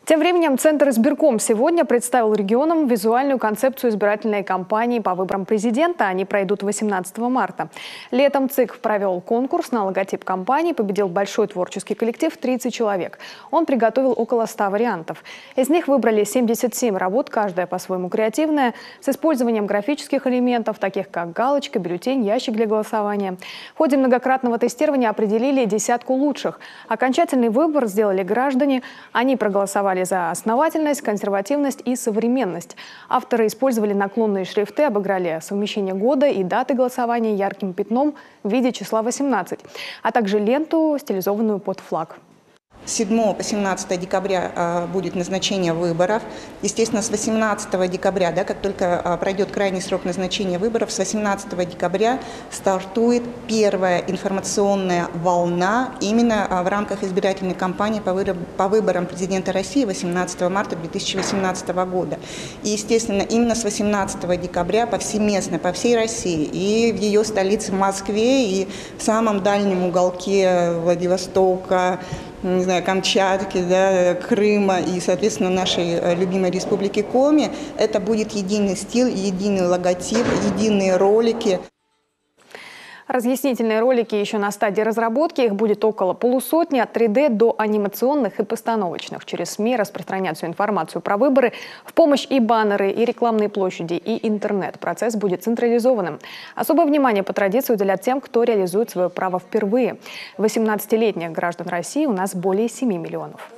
Тем временем Центр избирком сегодня представил регионам визуальную концепцию избирательной кампании по выборам президента. Они пройдут 18 марта. Летом ЦИК провел конкурс на логотип кампании. Победил большой творческий коллектив – 30 человек. Он приготовил около 100 вариантов. Из них выбрали 77 работ, каждая по-своему креативная, с использованием графических элементов, таких как галочка, бюллетень, ящик для голосования. В ходе многократного тестирования определили десятку лучших. Окончательный выбор сделали граждане. Они проголосовали за основательность, консервативность и современность. Авторы использовали наклонные шрифты, обыграли совмещение года и даты голосования ярким пятном в виде числа 18, а также ленту, стилизованную под флаг. С 7 по 17 декабря будет назначение выборов. Естественно, с 18 декабря, как только пройдет крайний срок назначения выборов, с 18 декабря стартует первая информационная волна именно в рамках избирательной кампании по выборам президента России 18 марта 2018 года. И, естественно, именно с 18 декабря повсеместно по всей России и в ее столице Москве, и в самом дальнем уголке Владивостока, не знаю, Камчатки, Крыма и, соответственно, нашей любимой республики Коми, это будет единый стиль, единый логотип, единые ролики. Разъяснительные ролики еще на стадии разработки. Их будет около полусотни, от 3D до анимационных и постановочных. Через СМИ распространят всю информацию про выборы. В помощь и баннеры, и рекламные площади, и интернет. Процесс будет централизованным. Особое внимание по традиции уделят тем, кто реализует свое право впервые. 18-летних граждан России у нас более 7 миллионов.